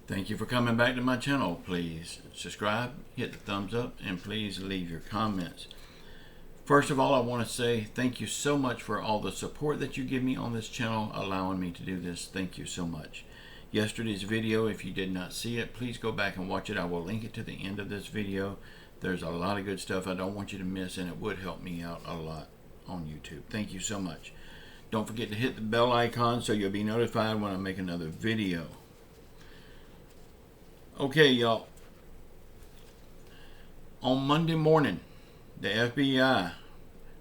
Thank you for coming back to my channel. Please subscribe, hit the thumbs up, and please leave your comments. First of all, I want to say thank you so much for all the support that you give me on this channel, allowing me to do this. Thank you so much. Yesterday's video, if you did not see it, please go back and watch it. I will link it to the end of this video. There's a lot of good stuff I don't want you to miss, and it would help me out a lot on YouTube. Thank you so much. Don't forget to hit the bell icon so you'll be notified when I make another video. Okay, y'all. On Monday morning, the FBI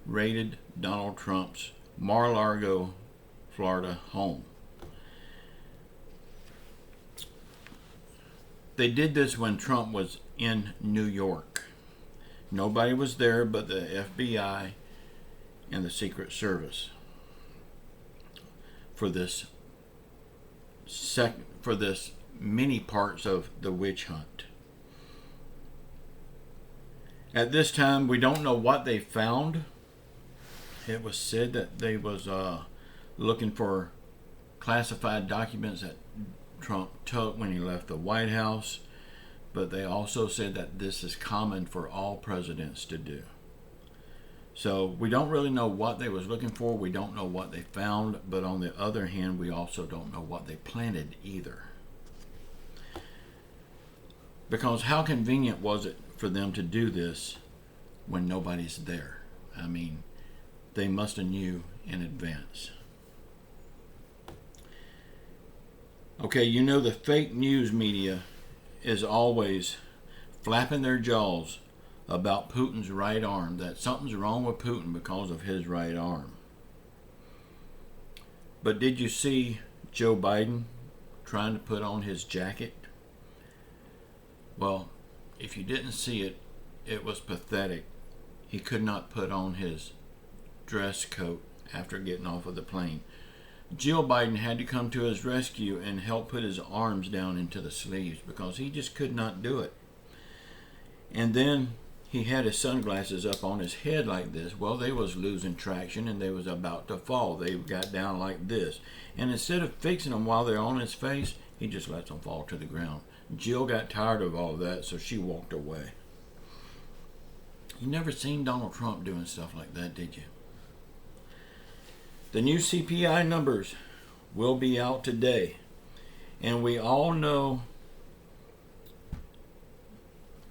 raided Donald Trump's Mar-a-Lago, Florida home. They did this when Trump was in New York. Nobody was there but the FBI and the Secret Service for this many parts of the witch hunt. At this time, we don't know what they found. It was said that they was looking for classified documents that Trump took when he left the White House, but they also said that this is common for all presidents to do. So we don't really know what they was looking for. We don't know what they found, but on the other hand, we also don't know what they planted either. Because how convenient was it for them to do this when nobody's there? I mean, they must have knew in advance. Okay, you know the fake news media is always flapping their jaws about Putin's right arm, that something's wrong with Putin because of his right arm. But did you see Joe Biden trying to put on his jacket? Well, if you didn't see it, it was pathetic. He could not put on his dress coat after getting off of the plane. Jill Biden had to come to his rescue and help put his arms down into the sleeves because he just could not do it. And then he had his sunglasses up on his head like this. Well, they was losing traction and they was about to fall. They got down like this. And instead of fixing them while they're on his face, he just lets them fall to the ground. Jill got tired of all of that, so she walked away. You never seen Donald Trump doing stuff like that, did you? The new CPI numbers will be out today, and we all know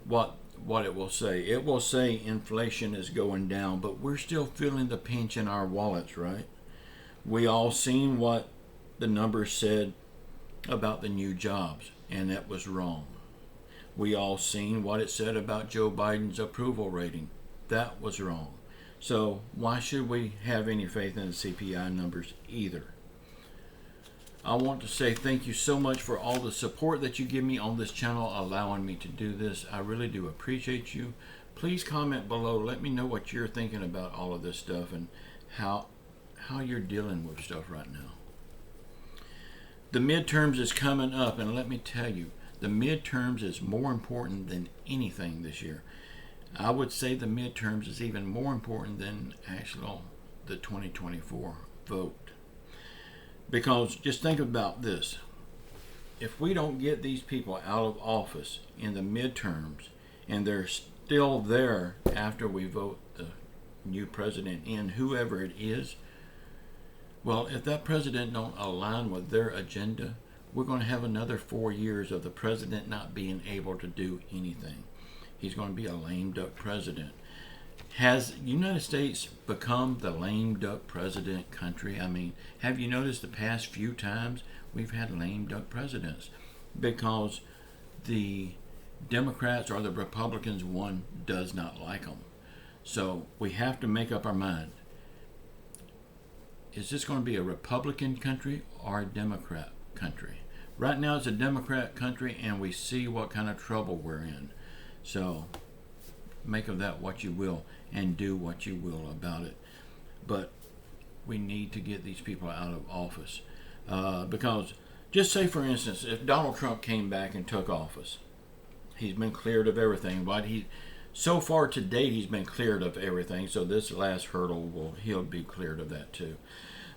what it will say. It will say inflation is going down, but we're still feeling the pinch in our wallets, right? We all seen what the numbers said about the new jobs, and that was wrong. We all seen what it said about Joe Biden's approval rating. That was wrong. So why should we have any faith in the CPI numbers either? I want to say thank you so much for all the support that you give me on this channel, allowing me to do this. I really do appreciate you. Please comment below. Let me know what you're thinking about all of this stuff and how you're dealing with stuff right now. The midterms is coming up, and let me tell you, the midterms is more important than anything this year. I would say the midterms is even more important than the 2024 vote. Because just think about this. If we don't get these people out of office in the midterms, and they're still there after we vote the new president in, whoever it is, well, if that president don't align with their agenda, we're going to have another 4 years of the president not being able to do anything. He's going to be a lame duck president. Has the United States become the lame duck president country? I mean, have you noticed the past few times we've had lame duck presidents? Because the Democrats or the Republicans, one does not like them. So we have to make up our mind. Is this going to be a Republican country or a Democrat country? Right now it's a Democrat country, and we see what kind of trouble we're in. So make of that what you will and do what you will about it. But we need to get these people out of office. Because just say, for instance, if Donald Trump came back and took office, he's been cleared of everything. So far to date, he's been cleared of everything. So this last hurdle, he'll be cleared of that too.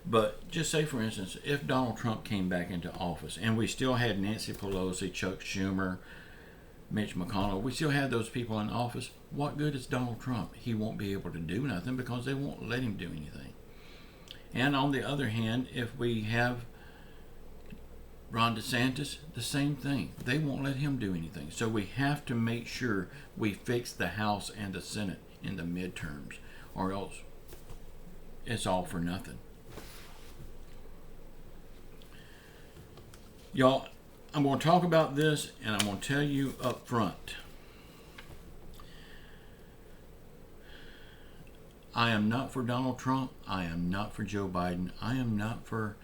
But just say, for instance, if Donald Trump came back into office and we still had Nancy Pelosi, Chuck Schumer, Mitch McConnell, we still had those people in office, what good is Donald Trump? He won't be able to do nothing because they won't let him do anything. And on the other hand, if we have Ron DeSantis, the same thing. They won't let him do anything. So we have to make sure we fix the House and the Senate in the midterms, or else it's all for nothing. Y'all, I'm going to talk about this, and I'm going to tell you up front. I am not for Donald Trump. I am not for Joe Biden. I am not for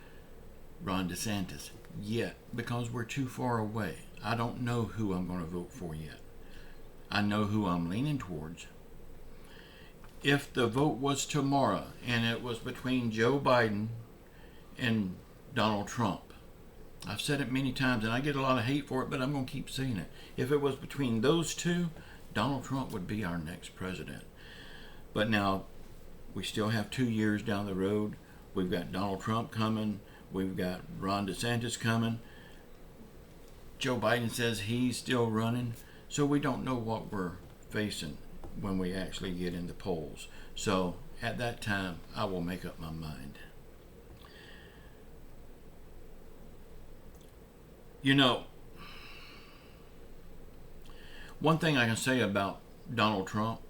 Ron DeSantis yet, because we're too far away. I don't know who I'm going to vote for yet. I know who I'm leaning towards. If the vote was tomorrow and it was between Joe Biden and Donald Trump, I've said it many times and I get a lot of hate for it, but I'm going to keep saying it. If it was between those two, Donald Trump would be our next president. But now we still have 2 years down the road. We've got Donald Trump coming. We've got Ron DeSantis coming. Joe Biden says he's still running. So we don't know what we're facing when we actually get in the polls. So at that time, I will make up my mind. You know, one thing I can say about Donald Trump,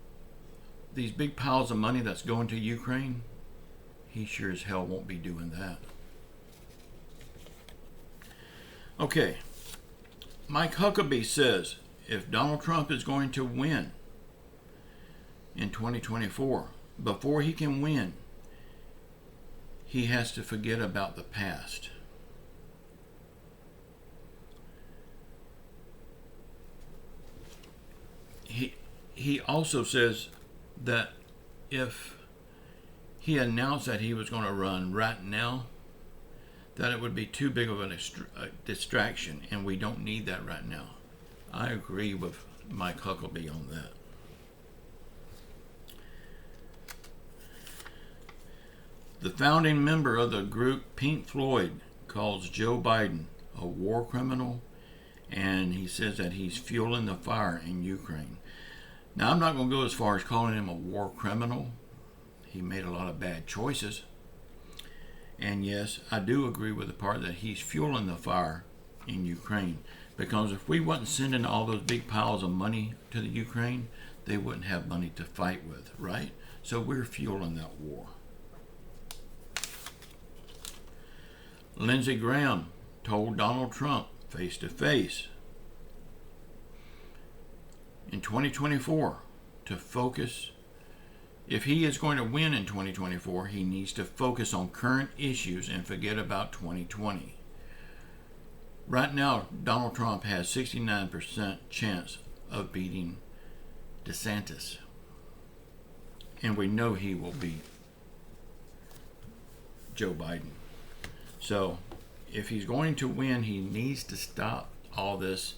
these big piles of money that's going to Ukraine, he sure as hell won't be doing that. Okay, Mike Huckabee says if Donald Trump is going to win in 2024, before he can win, he has to forget about the past. He also says that if he announced that he was going to run right now, that it would be too big of a distraction, and we don't need that right now. I agree with Mike Huckabee on that. The founding member of the group Pink Floyd calls Joe Biden a war criminal, and he says that he's fueling the fire in Ukraine. Now, I'm not going to go as far as calling him a war criminal. He made a lot of bad choices. And yes, I do agree with the part that he's fueling the fire in Ukraine. Because if we wasn't sending all those big piles of money to the Ukraine, they wouldn't have money to fight with, right? So we're fueling that war. Lindsey Graham told Donald Trump face to face in 2024 to focus. If he is going to win in 2024, he needs to focus on current issues and forget about 2020. Right now, Donald Trump has 69% chance of beating DeSantis. And we know he will beat Joe Biden. So, if he's going to win, he needs to stop all this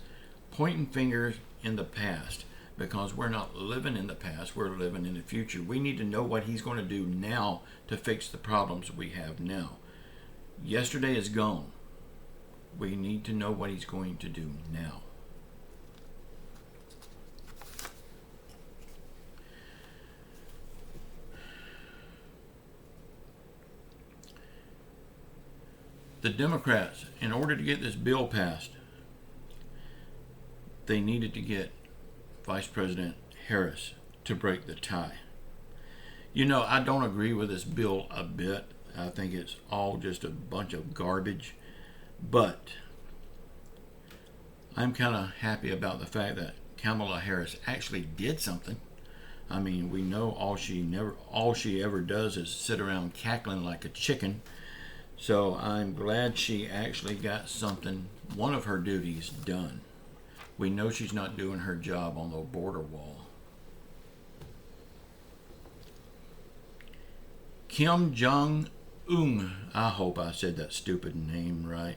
pointing fingers in the past, because we're not living in the past, we're living in the future. We need to know what he's going to do now to fix the problems we have now. Yesterday is gone. We need to know what he's going to do now. The Democrats, in order to get this bill passed, they needed to get Vice President Harris to break the tie. You know, I don't agree with this bill a bit. I think it's all just a bunch of garbage. But I'm kind of happy about the fact that Kamala Harris actually did something. I mean, we know all she ever does is sit around cackling like a chicken. So I'm glad she actually got something, one of her duties, done. We know she's not doing her job on the border wall. Kim Jong-un, I hope I said that stupid name right,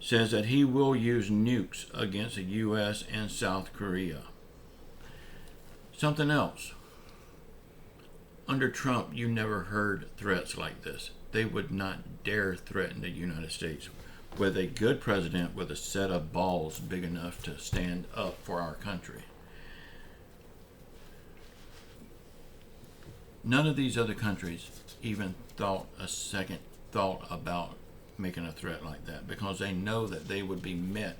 says that he will use nukes against the U.S. and South Korea. Something else. Under Trump, you never heard threats like this. they would not dare threaten the United States with a good president with a set of balls big enough to stand up for our country. None of these other countries even thought a second thought about making a threat like that, because they know that they would be met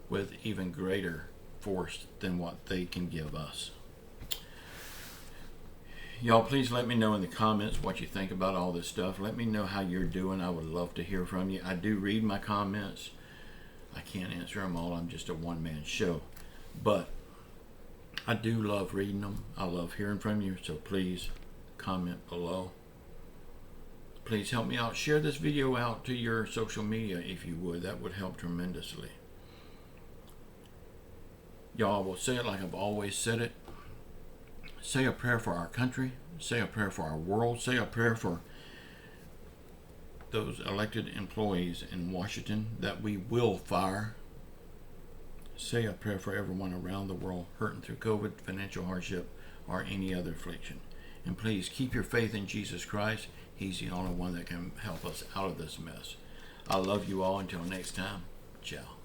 with even greater force than what they can give us. Y'all, please let me know in the comments what you think about all this stuff. Let me know how you're doing. I would love to hear from you. I do read my comments. I can't answer them all. I'm just a one-man show. But I do love reading them. I love hearing from you. So please comment below. Please help me out. Share this video out to your social media if you would. That would help tremendously. Y'all, will say it like I've always said it. Say a prayer for our country. Say a prayer for our world. Say a prayer for those elected employees in Washington that we will fire. Say a prayer for everyone around the world hurting through COVID, financial hardship, or any other affliction. And please keep your faith in Jesus Christ. He's the only one that can help us out of this mess. I love you all. Until next time, ciao.